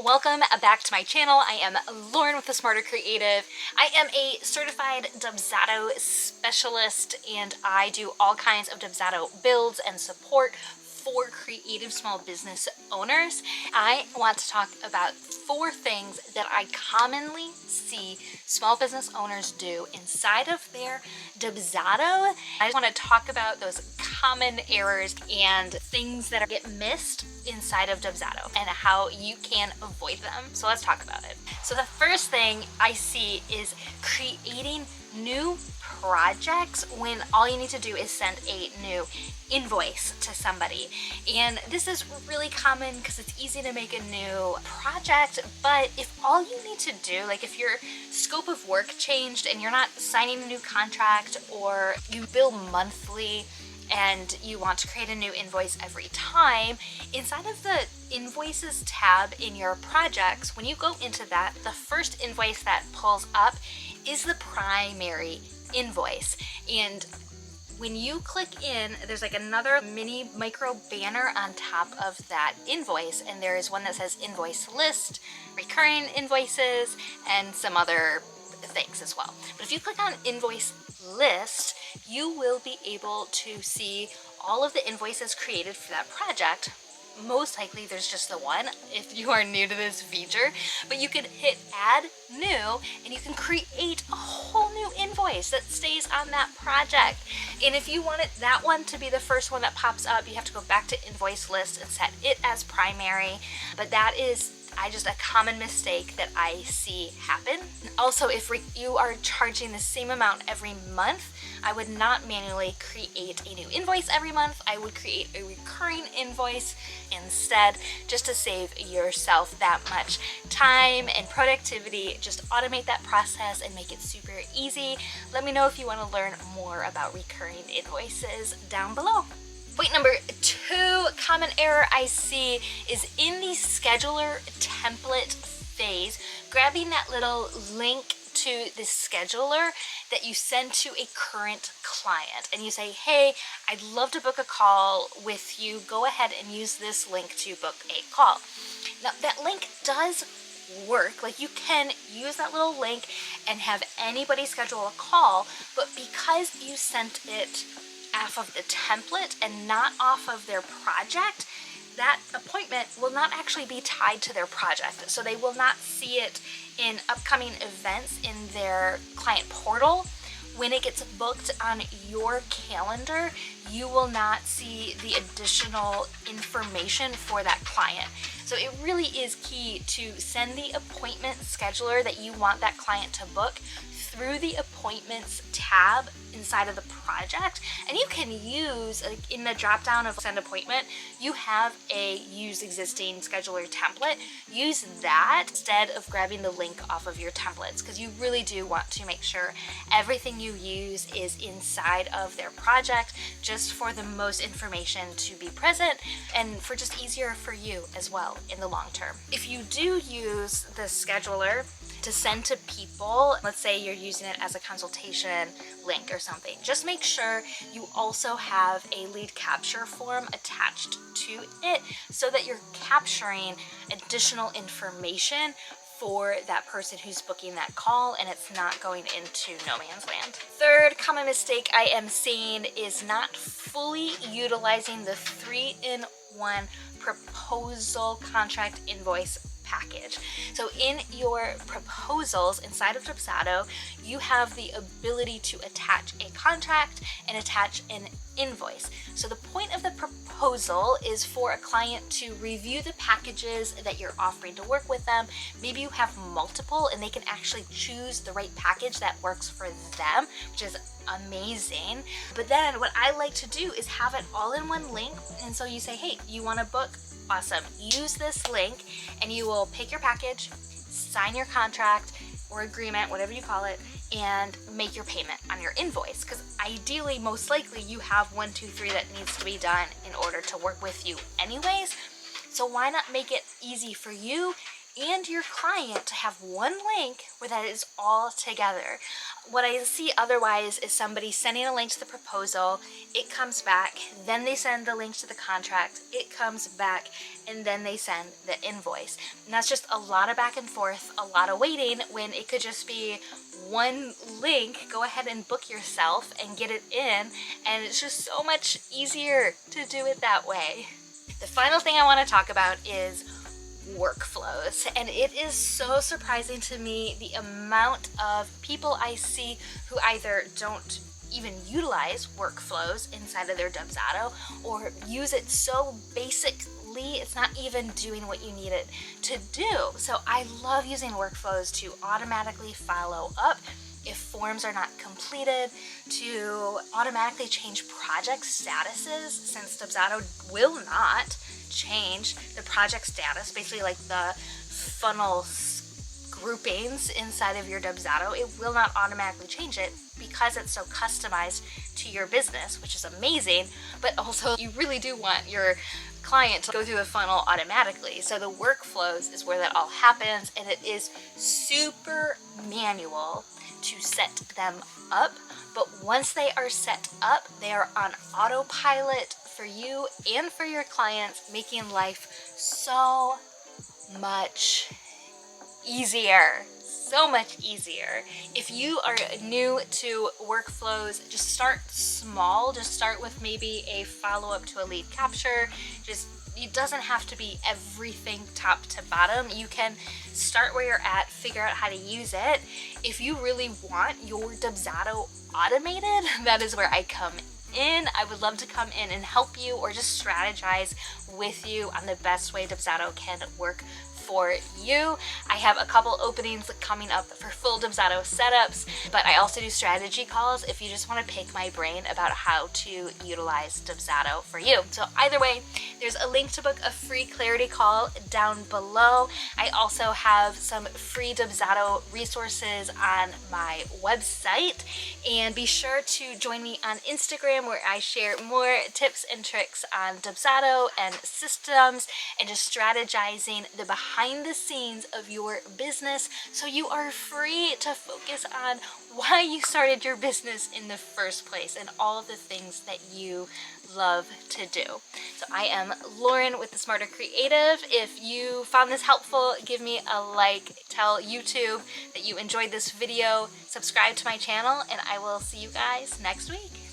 welcome back to my channel. I am Lauren with The Smarter Creative. I am a certified Dubsado specialist and I do all kinds of Dubsado builds and support for creative small business owners. I want to talk about 4 things that I commonly see small business owners do inside of their Dubsado. I just want to talk about those common errors and things that get missed inside of Dubsado and how you can avoid them. So let's talk about it. So the first thing I see is creating new projects when all you need to do is send a new invoice to somebody. And this is really common because it's easy to make a new project, but if all you need to do, like if your scope of work changed and you're not signing a new contract or you bill monthly and you want to create a new invoice every time, inside of the invoices tab in your projects, when you go into that, the first invoice that pulls up is the primary invoice. And when you click in, there's like another mini micro banner on top of that invoice, and there is one that says invoice list, recurring invoices, and some other things as well. But if you click on invoice list, you will be able to see all of the invoices created for that project. Most likely there's just the one if you are new to this feature, but you can hit add new and you can create a whole new invoice that stays on that project. And if you want that one to be the first one that pops up, you have to go back to invoice list and set it as primary. But that is just a common mistake that I see happen. Also, if you are charging the same amount every month, I would not manually create a new invoice every month. I would create a recurring invoice instead, just to save yourself that much time and productivity. Just automate that process and make it super easy. Let me know if you want to learn more about recurring invoices down below. Point number 2 common error I see is in the scheduler template phase, grabbing that little link to the scheduler that you send to a current client and you say, hey, I'd love to book a call with you. Go ahead and use this link to book a call. Now that link does work. Like, you can use that little link and have anybody schedule a call, but because you sent it off of the template and not off of their project, that appointment will not actually be tied to their project. So they will not see it in upcoming events in their client portal. When it gets booked on your calendar, you will not see the additional information for that client. So it really is key to send the appointment scheduler that you want that client to book through the appointments tab inside of the project. And you can use, like, in the drop down of send appointment, you have a use existing scheduler template. Use that instead of grabbing the link off of your templates, because you really do want to make sure everything you use is inside of their project, just for the most information to be present and for just easier for you as well in the long term. If you do use the scheduler to send to people, let's say you're using it as a consultation link or something, just make sure you also have a lead capture form attached to it so that you're capturing additional information for that person who's booking that call and it's not going into no man's land. Third common mistake I am seeing is not fully utilizing the 3-in-1 proposal contract invoice package. So in your proposals inside of Dubsado, you have the ability to attach a contract and attach an invoice. So the point of the proposal is for a client to review the packages that you're offering to work with them. Maybe you have multiple and they can actually choose the right package that works for them, which is amazing. But then what I like to do is have it all in one link. And so you say, hey, you want to book? Awesome. Use this link and you will pick your package, sign your contract or agreement, whatever you call it, and make your payment on your invoice. Because ideally, most likely, you have 1, 2, 3 that needs to be done in order to work with you anyways. So why not make it easy for you and your client to have one link where that is all together. What I see otherwise is somebody sending a link to the proposal, it comes back, then they send the link to the contract, it comes back, and then they send the invoice. And that's just a lot of back and forth, a lot of waiting, when it could just be one link. Go ahead and book yourself and get it in, and it's just so much easier to do it that way. The final thing I want to talk about is workflows, and it is so surprising to me the amount of people I see who either don't even utilize workflows inside of their Dubsado, or use it so basically it's not even doing what you need it to do. So I love using workflows to automatically follow up if forms are not completed, to automatically change project statuses, since Dubsado will not change the project status, basically like the funnel groupings inside of your Dubsado. It will not automatically change it because it's so customized to your business, which is amazing, but also you really do want your client to go through a funnel automatically. So the workflows is where that all happens, and it is super manual to set them up, but once they are set up, they are on autopilot for you and for your clients, making life so much easier. So much easier. If you are new to workflows, just start small. Just start with maybe a follow-up to a lead capture. It doesn't have to be everything top to bottom. You can start where you're at, figure out how to use it. If you really want your Dubsado automated, that is where I come in. I would love to come in and help you, or just strategize with you on the best way Dubsado can work for you. I have a couple openings coming up for full Dubsado setups, but I also do strategy calls if you just want to pick my brain about how to utilize Dubsado for you. So either way, there's a link to book a free clarity call down below. I also have some free Dubsado resources on my website, and be sure to join me on Instagram, where I share more tips and tricks on Dubsado and systems, and just strategizing the behind the scenes of your business, so you are free to focus on why you started your business in the first place and all of the things that you love to do. So I am Lauren with The Smarter Creative. If you found this helpful, give me a like, tell YouTube that you enjoyed this video, subscribe to my channel, and I will see you guys next week.